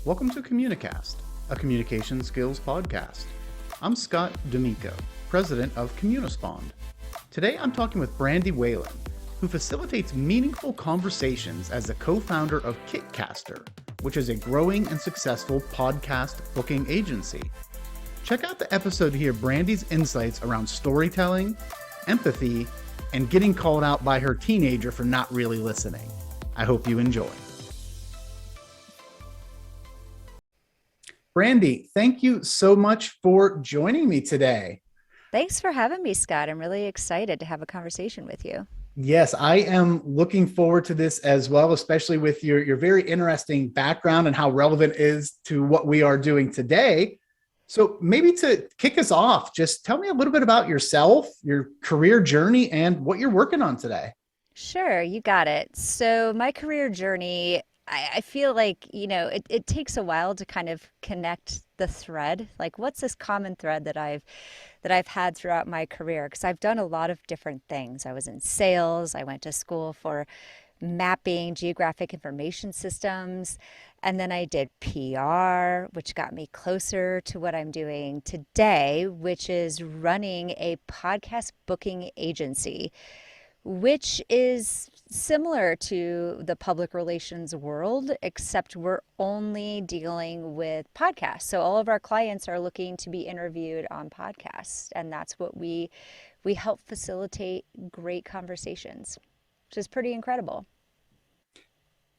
Welcome to Communicast, a communication skills podcast. I'm Scott D'Amico, president of Communispond. Today I'm talking with Brandy Whalen, who facilitates meaningful conversations as the co-founder of Kitcaster, which is a growing and successful podcast booking agency. Check out the episode to hear Brandy's insights around storytelling, empathy, and getting called out by her teenager for not really listening. I hope you enjoy. Brandy, thank you so much for joining me today. Thanks for having me, Scott. I'm really excited to have a conversation with you. Yes, I am looking forward to this as well, especially with your very interesting background and how relevant it is to what we are doing today. So maybe to kick us off, just tell me a little bit about yourself, your career journey, and what you're working on today. Sure, you got it. So my career journey, I feel like, it takes a while to kind of connect the thread. Like, what's this common thread that I've had throughout my career? Because I've done a lot of different things. I was in sales. I went to school for mapping, geographic information systems. And then I did PR, which got me closer to what I'm doing today, which is running a podcast booking agency, which is similar to the public relations world, except we're only dealing with podcasts. So all of our clients are looking to be interviewed on podcasts, and that's what we help facilitate great conversations, which is pretty incredible.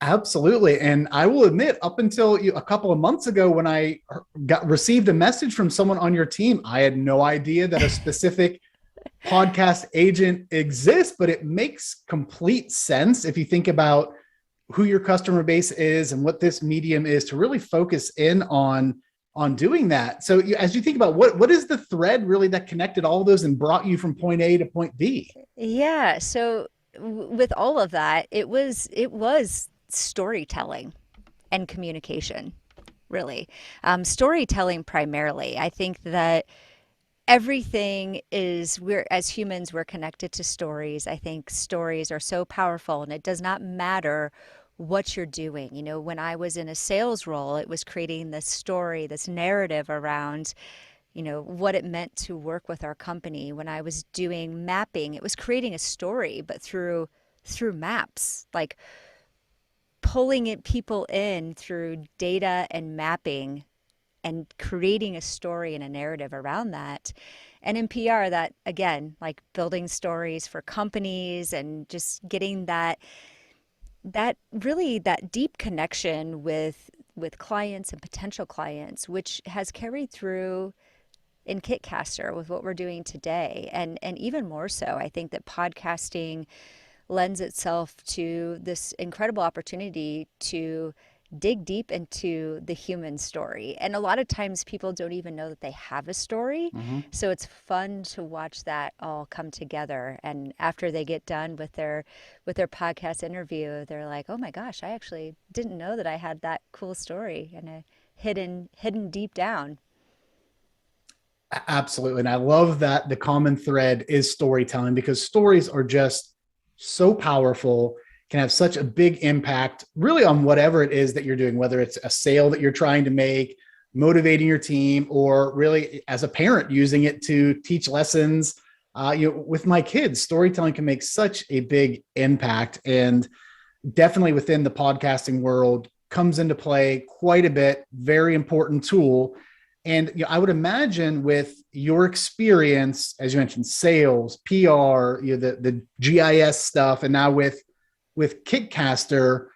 Absolutely. And I will admit, up until a couple of months ago, when I received a message from someone on your team, I had no idea that a specific podcast agent exists, but it makes complete sense if you think about who your customer base is and what this medium is to really focus in on doing that. So as you think about what is the thread really that connected all of those and brought you from point A to point B? Yeah. So with all of that, it was storytelling and communication, really. Storytelling primarily. I think that everything is, we're, as humans, we're connected to stories. I think stories are so powerful, and it does not matter what you're doing. When I was in a sales role, it was creating this story, this narrative around, what it meant to work with our company. When I was doing mapping, it was creating a story, but through maps, like pulling people in through data and mapping and creating a story and a narrative around that. And in PR, that again, like building stories for companies and just getting that deep connection with clients and potential clients, which has carried through in Kitcaster with what we're doing today. And even more so, I think that podcasting lends itself to this incredible opportunity to dig deep into the human story. And a lot of times people don't even know that they have a story. Mm-hmm. So it's fun to watch that all come together. And after they get done with their podcast interview, they're like, "Oh my gosh, I actually didn't know that I had that cool story and a hidden deep down." Absolutely. And I love that the common thread is storytelling, because stories are just so powerful, can have such a big impact really on whatever it is that you're doing, whether it's a sale that you're trying to make, motivating your team, or really as a parent using it to teach lessons. With my kids, storytelling can make such a big impact, and definitely within the podcasting world comes into play quite a bit. Very important tool. And I would imagine with your experience, as you mentioned, sales, PR, the GIS stuff, and now with Kitcaster,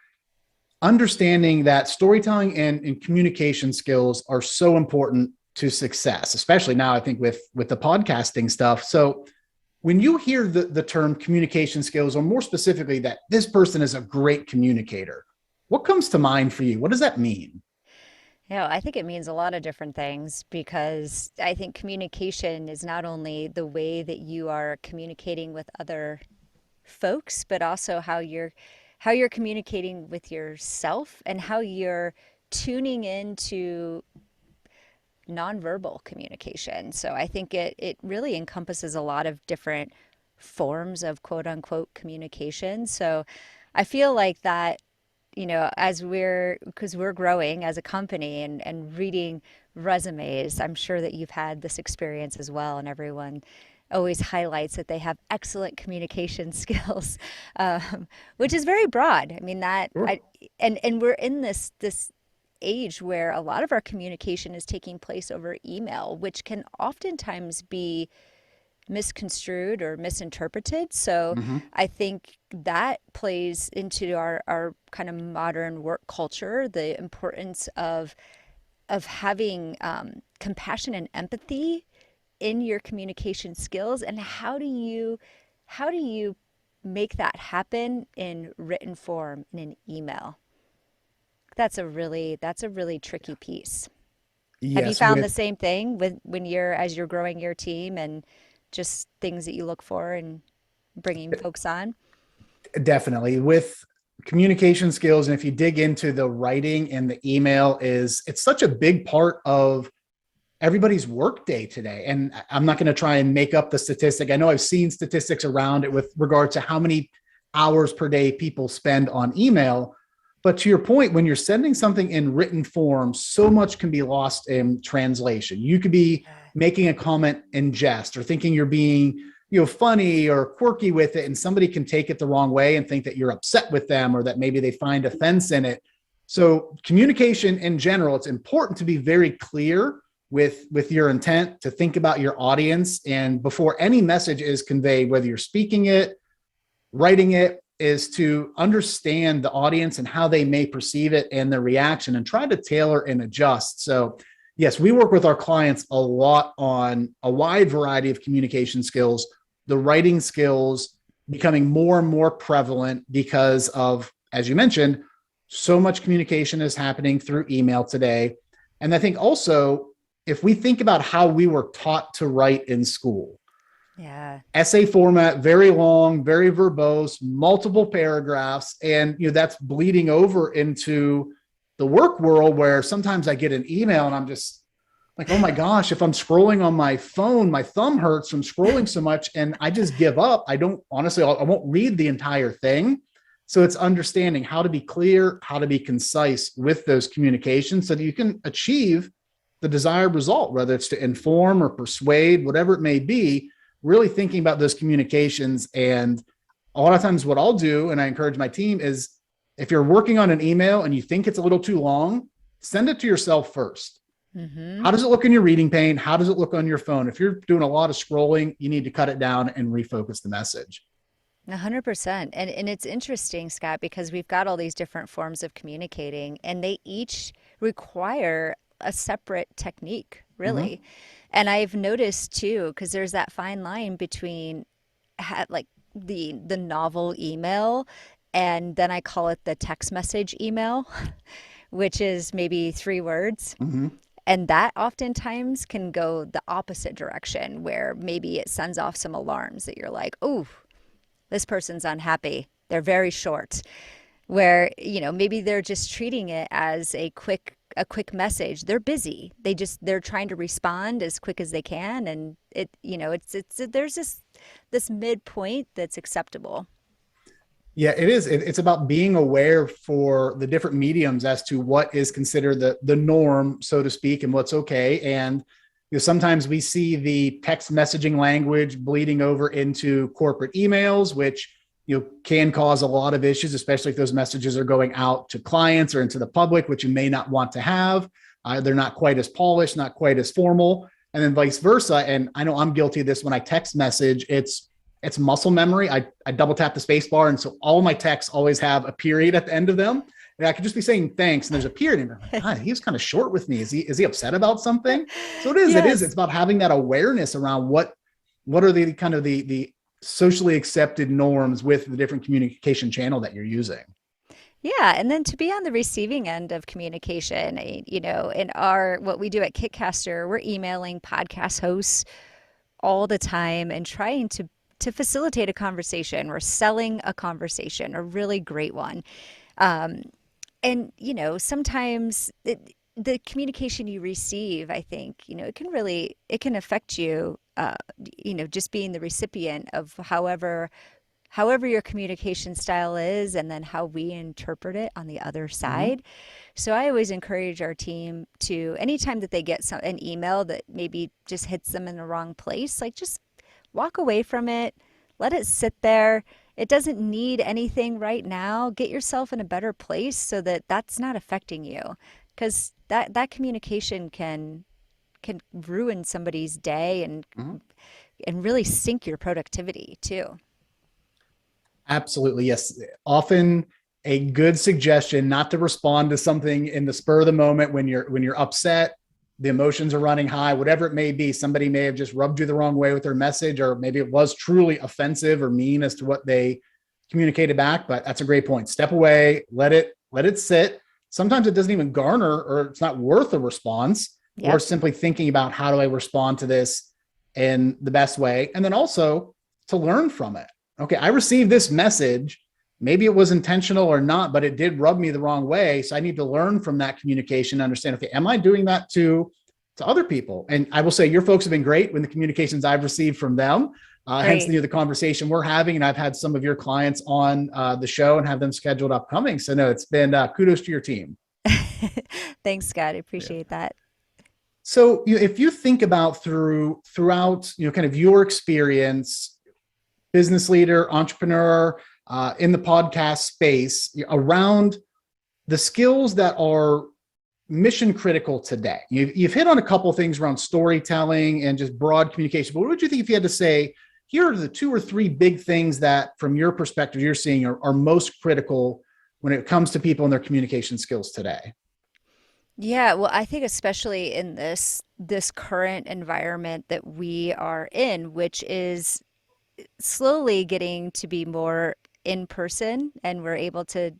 understanding that storytelling and communication skills are so important to success, especially now, I think with the podcasting stuff. So when you hear the term communication skills, or more specifically that this person is a great communicator, what comes to mind for you? What does that mean? I think it means a lot of different things, because I think communication is not only the way that you are communicating with other folks, but also how you're communicating with yourself and how you're tuning into nonverbal communication. So I think it really encompasses a lot of different forms of quote unquote communication. So I feel like that because we're growing as a company and reading resumes, I'm sure that you've had this experience as well, and everyone always highlights that they have excellent communication skills, which is very broad. I mean, Sure. and we're in this age where a lot of our communication is taking place over email, which can oftentimes be misconstrued or misinterpreted. So Mhm. I think that plays into our kind of modern work culture, the importance of having compassion and empathy in your communication skills. And how do you make that happen in written form in an email? That's a really tricky piece. Have you Yes, found the with same thing with when as you're growing your team and just things that you look for and bringing folks on? definitely with communication skills, and if you dig into the writing and the email, is it's such a big part of everybody's work day today. And I'm not going to try and make up the statistic. I know I've seen statistics around it with regard to how many hours per day people spend on email. But to your point, when you're sending something in written form, so much can be lost in translation. You could be making a comment in jest or thinking you're being, funny or quirky with it, and somebody can take it the wrong way and think that you're upset with them or that maybe they find offense in it. So communication in general, it's important to be very clear with your intent, to think about your audience, and before any message is conveyed, whether you're speaking it, writing it, is to understand the audience and how they may perceive it and their reaction and try to tailor and adjust. So yes, we work with our clients a lot on a wide variety of communication skills, the writing skills becoming more and more prevalent because of, as you mentioned, so much communication is happening through email today. And I think also, if we think about how we were taught to write in school, Yeah. essay format, very long, very verbose, multiple paragraphs, and that's bleeding over into the work world, where sometimes I get an email and I'm just like, oh my gosh, if I'm scrolling on my phone, my thumb hurts from scrolling so much, and I just give up. I don't honestly, I won't read the entire thing. So it's understanding how to be clear, how to be concise with those communications so that you can achieve the desired result, whether it's to inform or persuade, whatever it may be. Really thinking about those communications. And a lot of times what I'll do, and I encourage my team, is if you're working on an email and you think it's a little too long, send it to yourself first. Mm-hmm. How does it look in your reading pane? How does it look on your phone? If you're doing a lot of scrolling, you need to cut it down and refocus the message. 100%. And it's interesting, Scott, because we've got all these different forms of communicating and they each require a separate technique, Mm-hmm. really. And I've noticed too, because there's that fine line between like the novel email and then I call it the text message email, which is maybe 3 words. Mm-hmm. And that oftentimes can go the opposite direction where maybe it sends off some alarms that you're like, oh, this person's unhappy. They're very short. Where, maybe they're just treating it as a quick message. They're busy. They're trying to respond as quick as they can, and it's there's this midpoint that's acceptable. Yeah, it is. It's about being aware for the different mediums as to what is considered the norm, so to speak, and what's okay. And sometimes we see the text messaging language bleeding over into corporate emails, which can cause a lot of issues, especially if those messages are going out to clients or into the public, which you may not want to have. They're not quite as polished, not quite as formal, and then vice versa. And I know I'm guilty of this when I text message. It's muscle memory. I double tap the space bar. And so all my texts always have a period at the end of them. And I could just be saying thanks. And there's a period. And I'm like, God, he was kind of short with me. Is he upset about something? So it is. Yes. It's about having that awareness around what are the kind of the socially accepted norms with the different communication channel that you're using. Yeah, and then to be on the receiving end of communication, in our what we do at Kitcaster, we're emailing podcast hosts all the time and trying to facilitate a conversation. We're selling a conversation, a really great one. Um, and sometimes the communication you receive, I think, it can affect you. Just being the recipient of however your communication style is, and then how we interpret it on the other Hmm. side. So I always encourage our team to, anytime that they get an email that maybe just hits them in the wrong place, like just walk away from it, let it sit there. It doesn't need anything right now. Get yourself in a better place so that that's not affecting you, because that communication can ruin somebody's day and really sink your productivity too. Absolutely. Yes. Often a good suggestion not to respond to something in the spur of the moment when you're upset, the emotions are running high, whatever it may be. Somebody may have just rubbed you the wrong way with their message, or maybe it was truly offensive or mean as to what they communicated back. But that's a great point. Step away, let it sit. Sometimes it doesn't even garner, or it's not worth a response. Or Yep. simply thinking about, how do I respond to this in the best way? And then also to learn from it. Okay, I received this message. Maybe it was intentional or not, but it did rub me the wrong way. So I need to learn from that communication, understand, okay, am I doing that to other people? And I will say your folks have been great when the communications I've received from them. Hence Great. the conversation we're having. And I've had some of your clients on the show and have them scheduled upcoming. So no, it's been kudos to your team. Thanks, Scott. I Yeah. appreciate that. So if you think about throughout, kind of your experience, business leader, entrepreneur, in the podcast space, around the skills that are mission critical today. You've hit on a couple of things around storytelling and just broad communication. But what would you think if you had to say, here are the two or three big things that, from your perspective, you're seeing are most critical when it comes to people and their communication skills today? Yeah, well, I think especially in this current environment that we are in, which is slowly getting to be more in person, and we're able to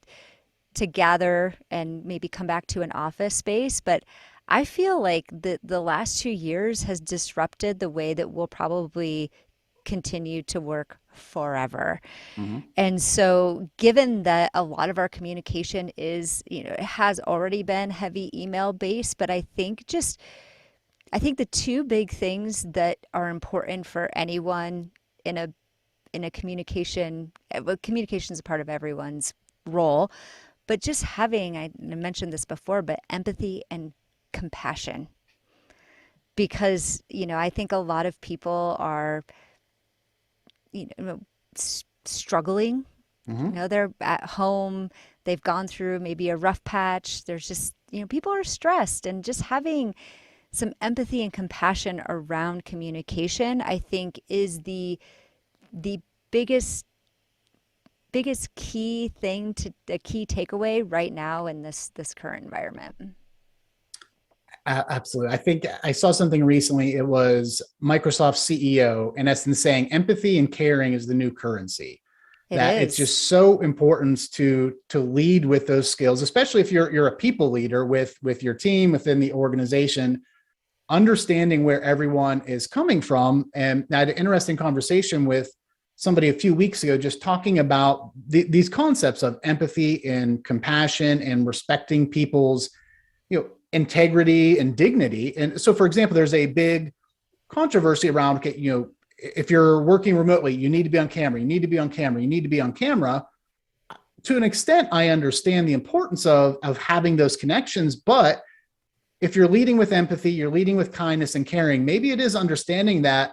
gather and maybe come back to an office space. But I feel like the last 2 years has disrupted the way that we'll probably continue to work forever. Mm-hmm. And so, given that a lot of our communication is, it has already been heavy email based, but I think the two big things that are important for anyone in a communication, well, communication is a part of everyone's role, but just having, I mentioned this before, but empathy and compassion. Because, I think a lot of people are, struggling. Mm-hmm. They're at home, they've gone through maybe a rough patch. There's just, people are stressed, and just having some empathy and compassion around communication, I think is the biggest key thing, to the key takeaway right now in this current environment. Absolutely. I think I saw something recently. It was Microsoft's CEO, in essence, saying empathy and caring is the new currency. It That it's is. just so important to lead with those skills, especially if you're a people leader with your team within the organization, understanding where everyone is coming from. And I had an interesting conversation with somebody a few weeks ago, just talking about these concepts of empathy and compassion and respecting people's integrity and dignity. And so, for example, there's a big controversy around, okay, if you're working remotely, you need to be on camera, you need to be on camera, you need to be on camera. To an extent, I understand the importance of having those connections. But if you're leading with empathy, you're leading with kindness and caring, maybe it is understanding that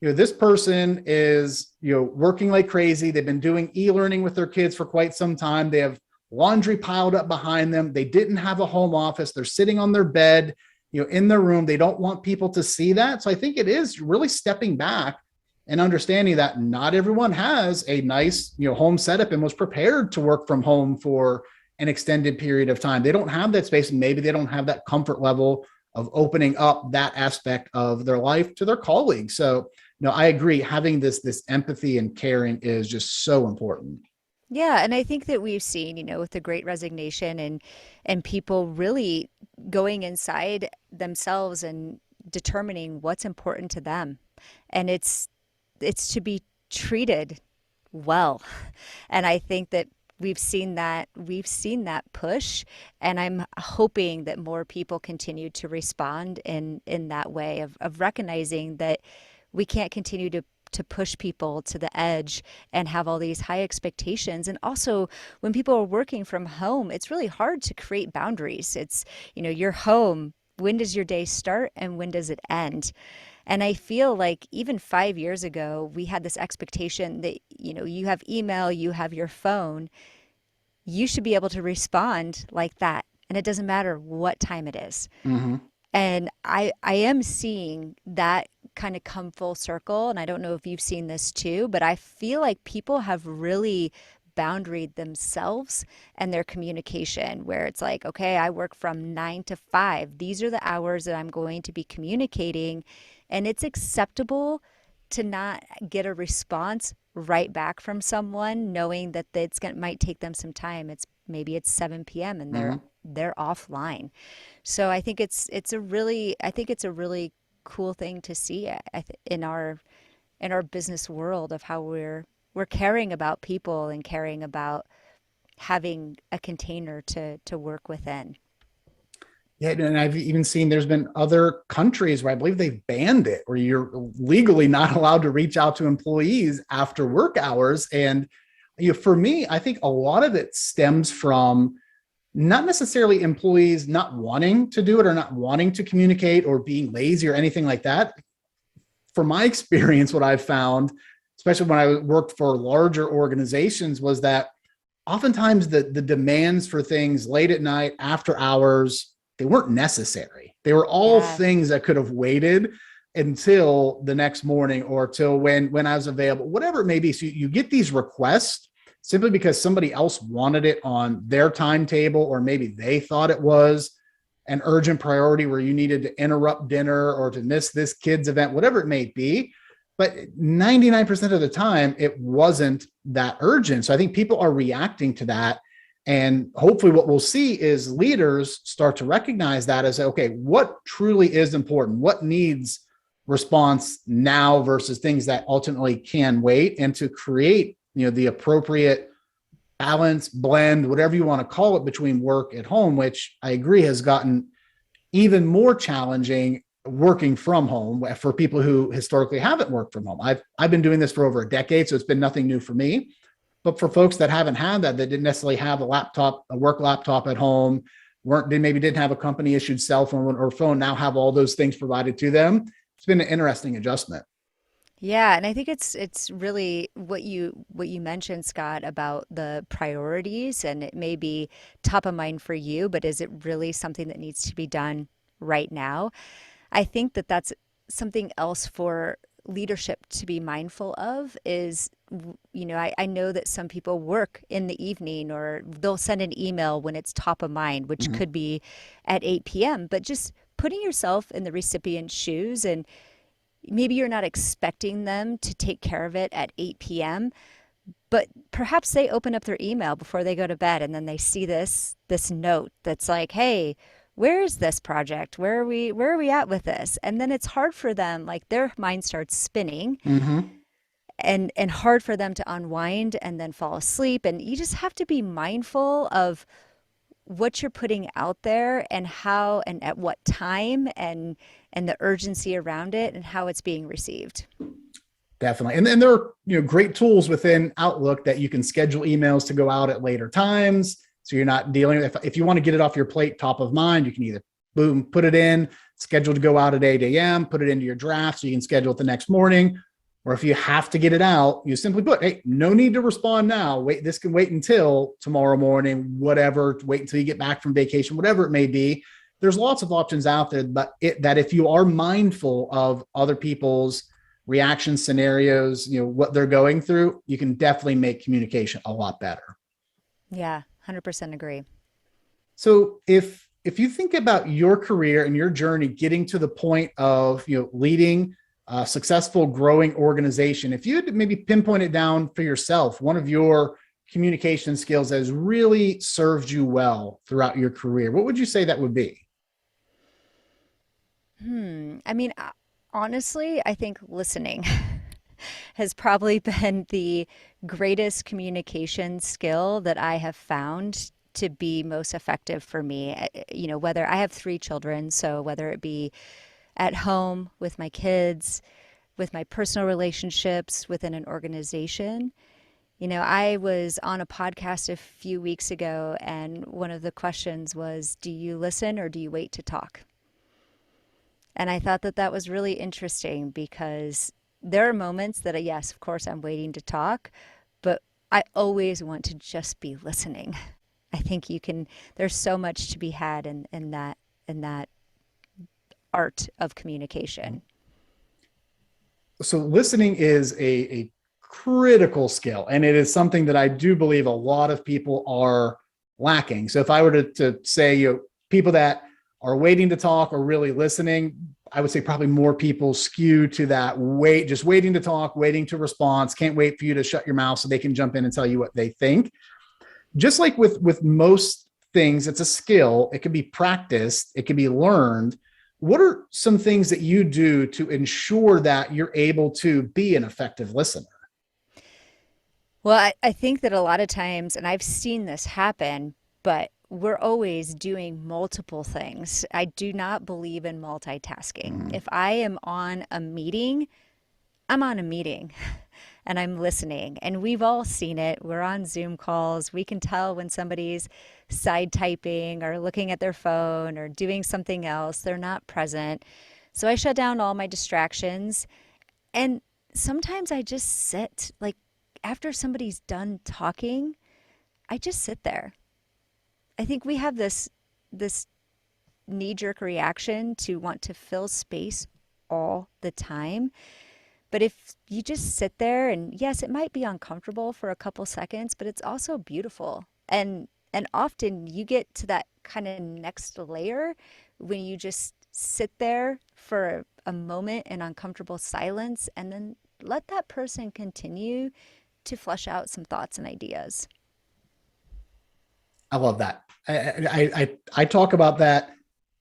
this person is working like crazy. They've been doing e-learning with their kids for quite some time. They have laundry piled up behind them. They didn't have a home office. They're sitting on their bed, in their room. They don't want people to see that. So I think it is really stepping back and understanding that not everyone has a nice, home setup and was prepared to work from home for an extended period of time. They don't have that space, and maybe they don't have that comfort level of opening up that aspect of their life to their colleagues. So, I agree. Having this empathy and caring is just so important. Yeah, and I think that we've seen, with the Great Resignation, and people really going inside themselves and determining what's important to them. And it's to be treated well. And I think that we've seen that push, and I'm hoping that more people continue to respond in that way of recognizing that we can't continue to push people to the edge and have all these high expectations. And also, when people are working from home, it's really hard to create boundaries. It's, your home. When does your day start and when does it end? And I feel like even 5 years ago, we had this expectation that, you have email, you have your phone, you should be able to respond like that. And it doesn't matter what time it is. Hmm. And I am seeing that kind of come full circle. And I don't know if you've seen this too, but I feel like people have really boundaried themselves and their communication, where it's like, okay, I work from 9 to 5. These are the hours that I'm going to be communicating. And it's acceptable to not get a response right back from someone, knowing that might take them some time. Maybe it's 7 p.m. and they're Hmm. they're offline. So I think it's a really cool thing to see in our business world of how we're caring about people and caring about having a container to work within. Yeah, and I've even seen there's been other countries where I believe they've banned it, where you're legally not allowed to reach out to employees after work hours. And for me, I think a lot of it stems from not necessarily employees not wanting to do it or not wanting to communicate or being lazy or anything like that. From my experience, what I've found, especially when I worked for larger organizations, was that oftentimes the demands for things late at night, after hours, they weren't necessary. They were all Yeah. things that could have waited until the next morning or till when I was available, whatever it may be. So you get these requests simply because somebody else wanted it on their timetable, or maybe they thought it was an urgent priority where you needed to interrupt dinner or to miss this kid's event, whatever it may be. But 99% of the time, it wasn't that urgent. So I think people are reacting to that. And hopefully, what we'll see is leaders start to recognize that as, okay, what truly is important? What needs response now versus things that ultimately can wait, and to create, the appropriate balance, blend, whatever you want to call it, between work at home, which I agree has gotten even more challenging working from home for people who historically haven't worked from home. I've been doing this for over a decade, so it's been nothing new for me. But for folks that haven't had that didn't necessarily have a work laptop at home, they maybe didn't have a company issued cell phone or phone, now have all those things provided to them. It's been an interesting adjustment. Yeah, and I think it's really what you mentioned, Scott, about the priorities, and it may be top of mind for you, but is it really something that needs to be done right now? I think that that's something else for leadership to be mindful of is, I know that some people work in the evening or they'll send an email when it's top of mind, which Mhm. could be at 8 p.m., but just putting yourself in the recipient's shoes, and maybe you're not expecting them to take care of it at 8 p.m., but perhaps they open up their email before they go to bed and then they see this note that's like, "Hey, where is this project? Where are we at with this?" And then it's hard for them, like their mind starts spinning, Mhm. and hard for them to unwind and then fall asleep. And you just have to be mindful of what you're putting out there and how and at what time, and the urgency around it and how it's being received. Definitely. And then there are, great tools within Outlook that you can schedule emails to go out at later times. So you're not dealing with, if you want to get it off your plate, top of mind, you can either boom, put it in, schedule to go out at 8 a.m., put it into your draft so you can schedule it the next morning. Or if you have to get it out, you simply put, hey, no need to respond now. Wait, this can wait until tomorrow morning, whatever, wait until you get back from vacation, whatever it may be. There's lots of options out there, but that if you are mindful of other people's reaction scenarios, what they're going through, you can definitely make communication a lot better. Yeah, 100% agree. So if you think about your career and your journey getting to the point of leading a successful growing organization, if you had to maybe pinpoint it down for yourself, one of your communication skills that has really served you well throughout your career, what would you say that would be? I mean, honestly, I think listening has probably been the greatest communication skill that I have found to be most effective for me. Whether I have 3 children, so whether it be at home with my kids, with my personal relationships within an organization. You know, I was on a podcast a few weeks ago, and one of the questions was, do you listen or do you wait to talk? And I thought that that was really interesting because there are moments that, yes, of course, I'm waiting to talk, but I always want to just be listening. I think there's so much to be had in that art of communication. So listening is a critical skill, and it is something that I do believe a lot of people are lacking. So if I were to say, people that are waiting to talk or really listening, I would say probably more people skew to that just waiting to talk, waiting to respond, can't wait for you to shut your mouth so they can jump in and tell you what they think. Just like with most things, it's a skill. It can be practiced. It can be learned. What are some things that you do to ensure that you're able to be an effective listener? Well, I think that a lot of times, and I've seen this happen, but we're always doing multiple things. I do not believe in multitasking. If I am on a meeting, I'm on a meeting and I'm listening. And we've all seen it. We're on Zoom calls. We can tell when somebody's side typing or looking at their phone or doing something else. They're not present. So I shut down all my distractions. And sometimes I just sit, like after somebody's done talking, I just sit there. I think we have this knee-jerk reaction to want to fill space all the time. But if you just sit there, and yes, it might be uncomfortable for a couple seconds, but it's also beautiful. And often you get to that kind of next layer when you just sit there for a moment in uncomfortable silence and then let that person continue to flesh out some thoughts and ideas. I love that. I talk about that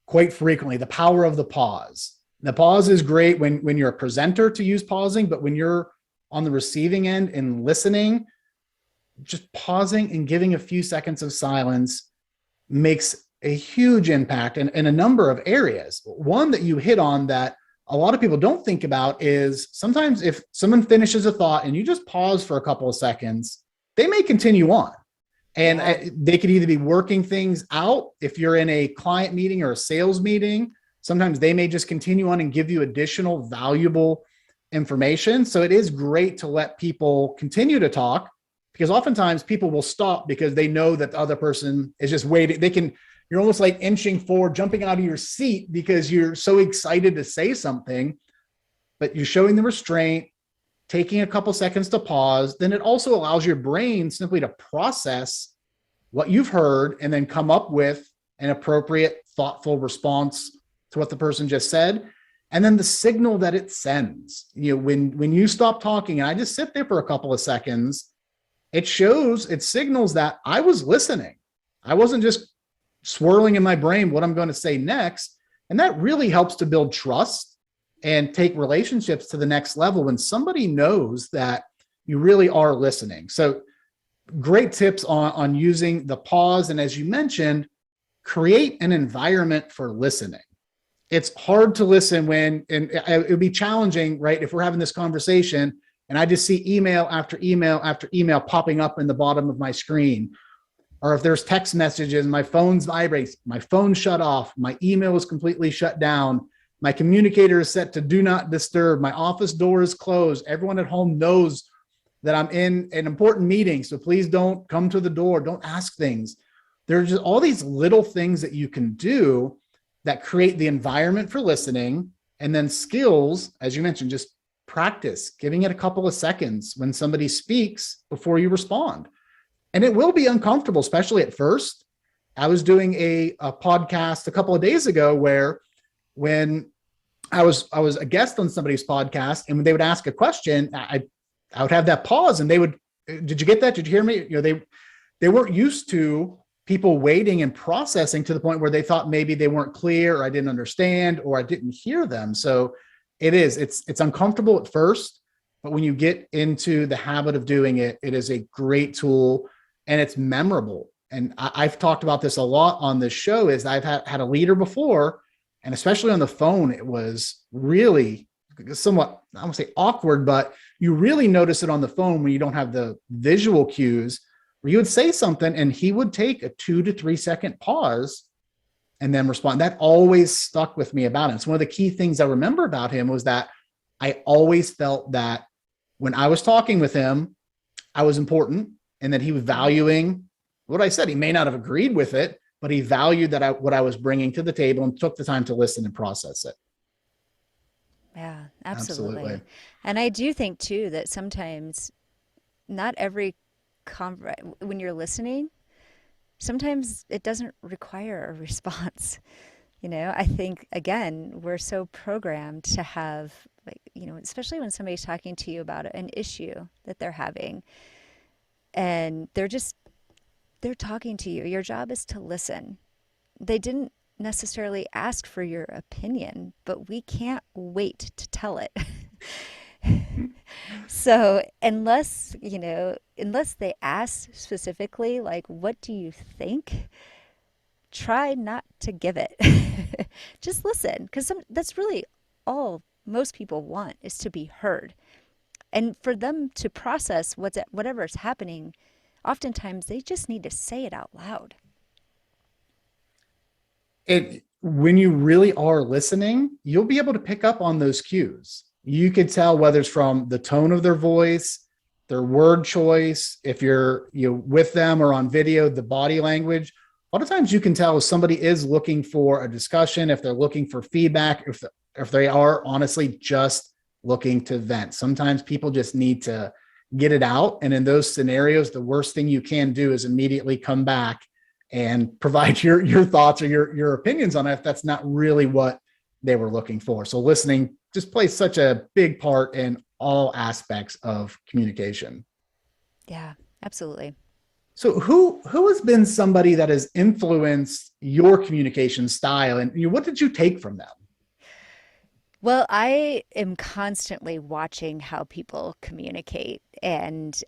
quite frequently. The power of the pause. The pause is great when you're a presenter to use pausing, but when you're on the receiving end and listening, just pausing and giving a few seconds of silence makes a huge impact in a number of areas. One that you hit on that a lot of people don't think about is sometimes if someone finishes a thought and you just pause for a couple of seconds, they may continue on. And they could either be working things out. If you're in a client meeting or a sales meeting, sometimes they may just continue on and give you additional valuable information. So it is great to let people continue to talk, because oftentimes people will stop because they know that the other person is just waiting. You're almost like inching forward, jumping out of your seat because you're so excited to say something, but you're showing the restraint, taking a couple seconds to pause. Then it also allows your brain simply to process what you've heard and then come up with an appropriate, thoughtful response to what the person just said. And then the signal that it sends, when you stop talking and I just sit there for a couple of seconds, it signals that I was listening. I wasn't just swirling in my brain what I'm going to say next. And that really helps to build trust and take relationships to the next level when somebody knows that you really are listening. So great tips on using the pause. And as you mentioned, create an environment for listening. It's hard to listen and it would be challenging, right? If we're having this conversation and I just see email after email after email popping up in the bottom of my screen, or if there's text messages, my phone's vibrates, my phone shut off, my email is completely shut down, my communicator is set to do not disturb, my office door is closed, everyone at home knows that I'm in an important meeting, so please don't come to the door, don't ask things. There's just all these little things that you can do that create the environment for listening. And then skills, as you mentioned, just practice giving it a couple of seconds when somebody speaks before you respond. And it will be uncomfortable, especially at first. I was doing a podcast a couple of days ago where when I was a guest on somebody's podcast, and when they would ask a question, I would have that pause and they would, did you get that? Did you hear me? They weren't used to people waiting and processing to the point where they thought maybe they weren't clear, or I didn't understand, or I didn't hear them. So it's uncomfortable at first, but when you get into the habit of doing it, it is a great tool and it's memorable. And I've talked about this a lot on this show, is I've had a leader before, and especially on the phone, it was really somewhat, I won't say awkward, but you really notice it on the phone when you don't have the visual cues, where you would say something and he would take a 2 to 3 second pause and then respond. That always stuck with me about him. It's one of the key things I remember about him was that I always felt that when I was talking with him, I was important and that he was valuing what I said. He may not have agreed with it, but he valued that what I was bringing to the table and took the time to listen and process it. Yeah, absolutely. Absolutely. And I do think too that sometimes not every when you're listening, sometimes it doesn't require a response. I think again, we're so programmed to have like, especially when somebody's talking to you about an issue that they're having and they're talking to you. Your job is to listen. They didn't necessarily ask for your opinion, but we can't wait to tell it. So unless they ask specifically, like, what do you think? Try not to give it. Just listen, because that's really all most people want is to be heard. And for them to process whatever's happening, oftentimes they just need to say it out loud. When you really are listening, you'll be able to pick up on those cues. You could tell whether it's from the tone of their voice, their word choice, if you're with them or on video, the body language. A lot of times you can tell if somebody is looking for a discussion, if they're looking for feedback, if they are honestly just looking to vent. Sometimes people just need to get it out. And in those scenarios, the worst thing you can do is immediately come back and provide your thoughts or your opinions on it if that's not really what they were looking for. So listening just plays such a big part in all aspects of communication. Yeah, absolutely. So who has been somebody that has influenced your communication style, and what did you take from them? Well, I am constantly watching how people communicate, and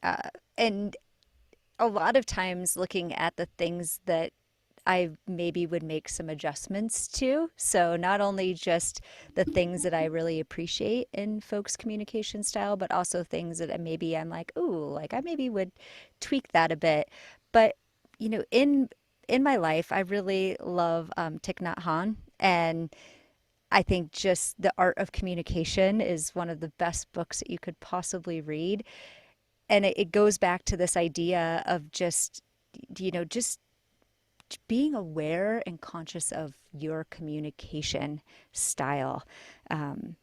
a lot of times looking at the things that I maybe would make some adjustments to. So not only just the things that I really appreciate in folks' communication style, but also things that maybe I'm like, ooh, like I maybe would tweak that a bit. But in my life, I really love Thich Nhat Hanh, and I think just The Art of Communication is one of the best books that you could possibly read. And it goes back to this idea of just being aware and conscious of your communication style. Um,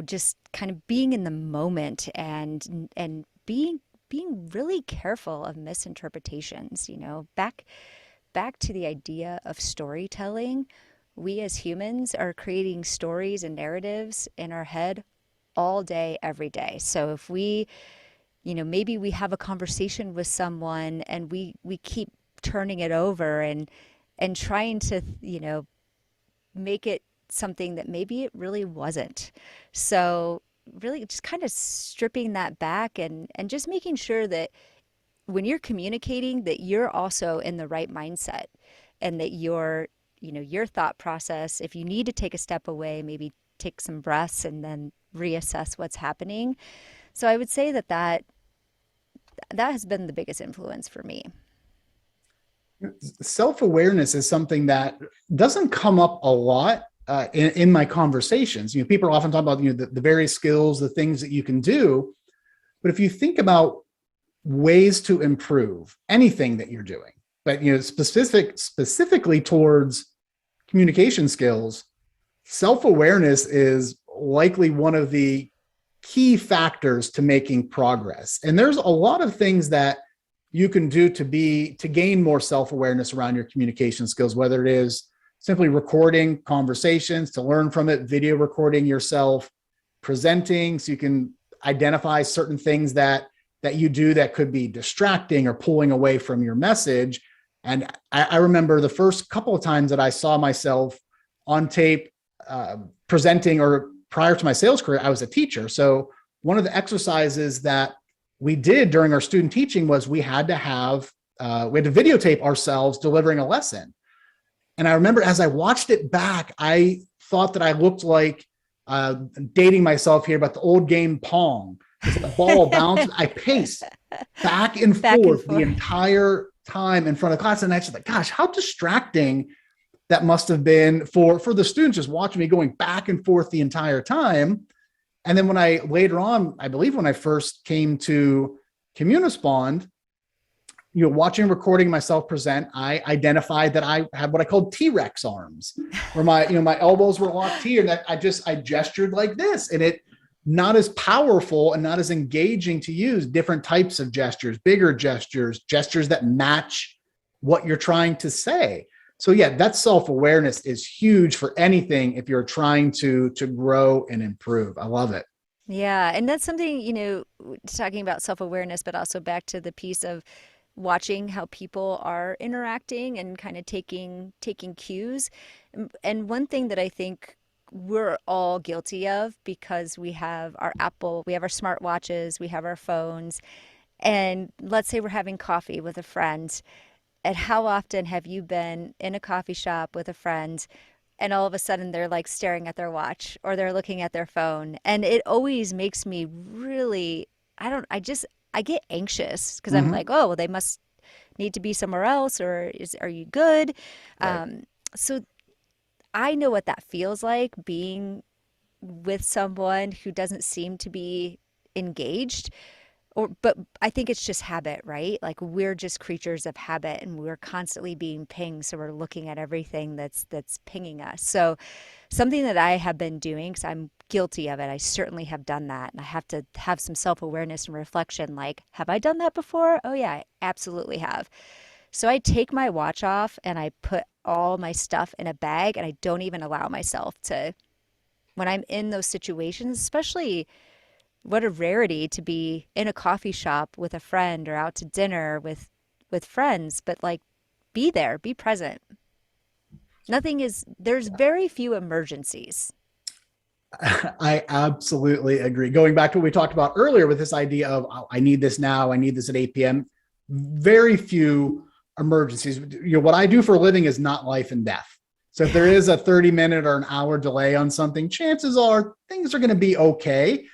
just kind of being in the moment and being really careful of misinterpretations. Back to the idea of storytelling. We as humans are creating stories and narratives in our head all day, every day. So if maybe we have a conversation with someone and we keep turning it over and trying to, make it something that maybe it really wasn't. So really just kind of stripping that back and just making sure that when you're communicating that you're also in the right mindset and that your thought process, if you need to take a step away, maybe take some breaths and then reassess what's happening. So I would say that has been the biggest influence for me. Self-awareness is something that doesn't come up a lot in my conversations. People are often talking about the various skills, the things that you can do, but if you think about ways to improve anything that you're doing, but specifically towards communication skills, self-awareness is likely one of the key factors to making progress. And there's a lot of things that you can do to gain more self-awareness around your communication skills, whether it is simply recording conversations to learn from it, video recording yourself, presenting so you can identify certain things that you do that could be distracting or pulling away from your message. And I remember the first couple of times that I saw myself on tape presenting, or prior to my sales career, I was a teacher. So one of the exercises that we did during our student teaching was we had to videotape ourselves delivering a lesson. And I remember as I watched it back, I thought that I looked like dating myself here, but the old game Pong, because the ball bounces, I pace back and Back and forth the forth. entire time in front of class. And I just like, gosh, how distracting that must have been for the students just watching me going back and forth the entire time. And then when I later on, I believe when I first came to Communispond, watching and recording myself present, I identified that I had what I called T-Rex arms, where my elbows were locked here, and that I gestured like this, and it not as powerful and not as engaging to use different types of gestures, bigger gestures, gestures that match what you're trying to say. So yeah, that self-awareness is huge for anything if you're trying to grow and improve. I love it. Yeah, and that's something, talking about self-awareness, but also back to the piece of watching how people are interacting and kind of taking cues. And one thing that I think we're all guilty of, because we have our Apple, we have our smartwatches, we have our phones, and let's say we're having coffee with a friend. And how often have you been in a coffee shop with a friend and all of a sudden they're like staring at their watch or they're looking at their phone? And it always makes me really, I get anxious because I'm Mm-hmm. like, oh, well, they must need to be somewhere else, or are you good? Right. So I know what that feels like, being with someone who doesn't seem to be engaged. But I think it's just habit, right? Like we're just creatures of habit and we're constantly being pinged, so we're looking at everything that's pinging us. So something that I have been doing, because I'm guilty of it, I certainly have done that, and I have to have some self-awareness and reflection, like, have I done that before? Oh yeah, I absolutely have. So I take my watch off and I put all my stuff in a bag, and I don't even allow myself to, when I'm in those situations, especially, what a rarity to be in a coffee shop with a friend or out to dinner with friends, but like, be there, be present. There's very few emergencies. I absolutely agree. Going back to what we talked about earlier with this idea of, oh, I need this now, I need this at 8 p.m. Very few emergencies. What I do for a living is not life and death. So if there is a 30-minute or an hour delay on something, chances are things are going to be okay.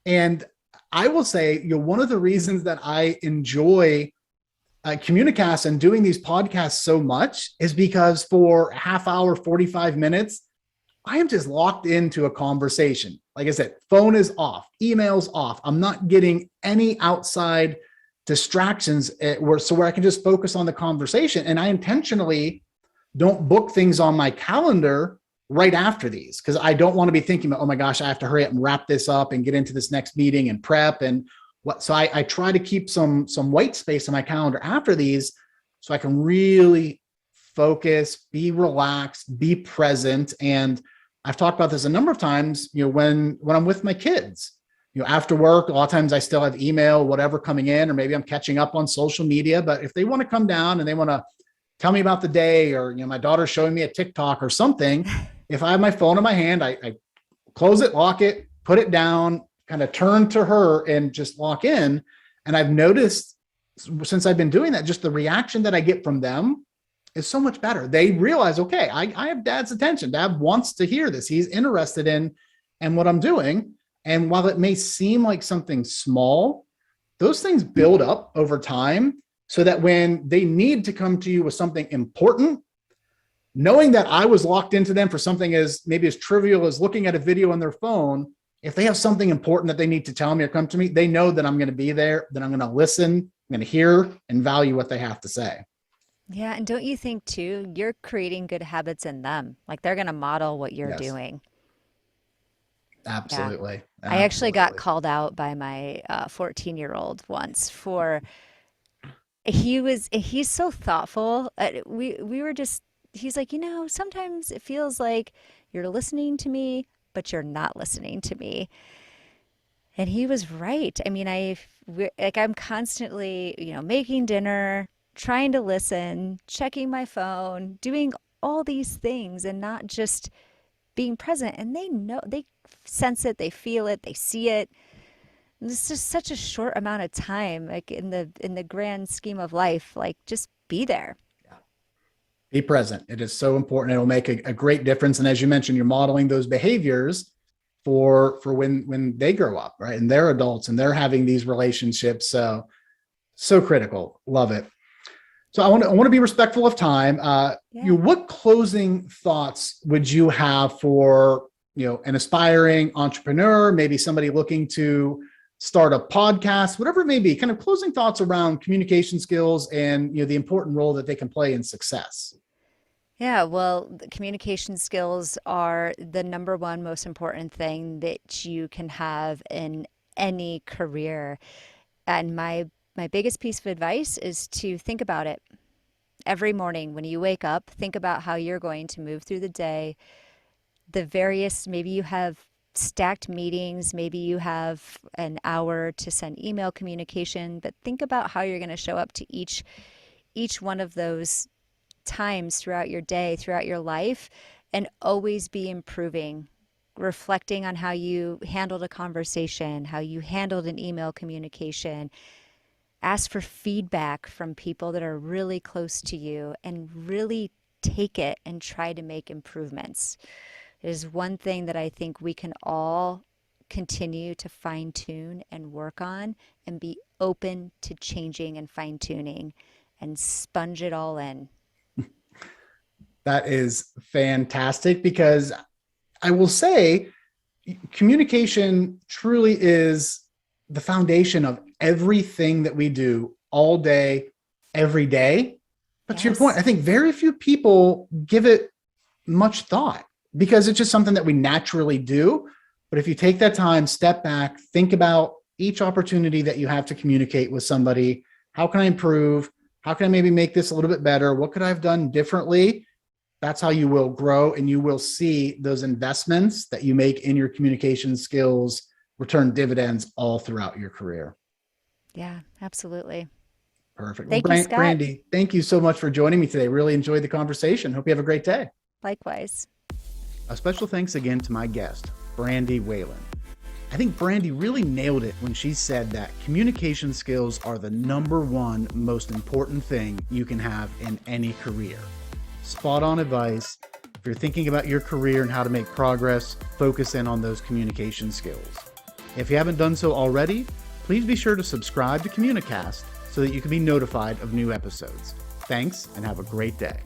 And I will say, one of the reasons that I enjoy Communicast and doing these podcasts so much is because for a half hour, 45 minutes, I am just locked into a conversation. Like I said, phone is off, emails off. I'm not getting any outside distractions where I can just focus on the conversation. And I intentionally don't book things on my calendar right after these, because I don't want to be thinking about, oh my gosh, I have to hurry up and wrap this up and get into this next meeting and prep and what. So I try to keep some white space on my calendar after these, so I can really focus, be relaxed, be present. And I've talked about this a number of times, when I'm with my kids, after work, a lot of times I still have email, whatever coming in, or maybe I'm catching up on social media. But if they want to come down and they want to tell me about the day, or, my daughter's showing me a TikTok or something, if I have my phone in my hand, I close it, lock it, put it down, kind of turn to her and just lock in. And I've noticed since I've been doing that, just the reaction that I get from them is so much better. They realize, okay, I have dad's attention. Dad wants to hear this. He's interested in what I'm doing. And while it may seem like something small, those things build up over time, so that when they need to come to you with something important, knowing that I was locked into them for something as trivial as looking at a video on their phone, if they have something important that they need to tell me or come to me, they know that I'm going to be there, that I'm going to listen, I'm going to hear and value what they have to say. Yeah, and don't you think too, you're creating good habits in them? Like they're going to model what you're Yes, doing. Yeah. absolutely. I actually got Absolutely. called out by my 14-year-old once for, he's so thoughtful. We were just, he's like, sometimes it feels like you're listening to me, but you're not listening to me. And he was right. I mean, I'm constantly, making dinner, trying to listen, checking my phone, doing all these things and not just being present. And they know, they sense it, they feel it, they see it. And it's just such a short amount of time, like in the grand scheme of life, like just be there. Yeah. Be present. It is so important. It'll make a great difference. And as you mentioned, you're modeling those behaviors. for when they grow up, right? And they're adults and they're having these relationships. So critical. Love it. So I want to be respectful of time. What closing thoughts would you have for, an aspiring entrepreneur, maybe somebody looking to start a podcast, whatever it may be, kind of closing thoughts around communication skills and, the important role that they can play in success? Yeah, well, the communication skills are the number one most important thing that you can have in any career. And my biggest piece of advice is to think about it every morning when you wake up. Think about how you're going to move through the day. Maybe you have stacked meetings, maybe you have an hour to send email communication, but think about how you're going to show up to each one of those times throughout your day, throughout your life, and always be improving, reflecting on how you handled a conversation, how you handled an email communication. Ask for feedback from people that are really close to you and really take it and try to make improvements. It is one thing that I think we can all continue to fine tune and work on and be open to changing and fine tuning and sponge it all in. That is fantastic, because I will say communication truly is the foundation of everything that we do all day, every day. But to your point, I think very few people give it much thought because it's just something that we naturally do. But if you take that time, step back, think about each opportunity that you have to communicate with somebody. How can I improve? How can I maybe make this a little bit better? What could I have done differently? That's how you will grow, and you will see those investments that you make in your communication skills return dividends all throughout your career. Yeah, absolutely. Perfect. Thank you, Scott. Brandy, thank you so much for joining me today. Really enjoyed the conversation. Hope you have a great day. Likewise. A special thanks again to my guest, Brandy Whalen. I think Brandy really nailed it when she said that communication skills are the number one most important thing you can have in any career. Spot on advice. If you're thinking about your career and how to make progress, focus in on those communication skills. If you haven't done so already, please be sure to subscribe to Communicast so that you can be notified of new episodes. Thanks, and have a great day.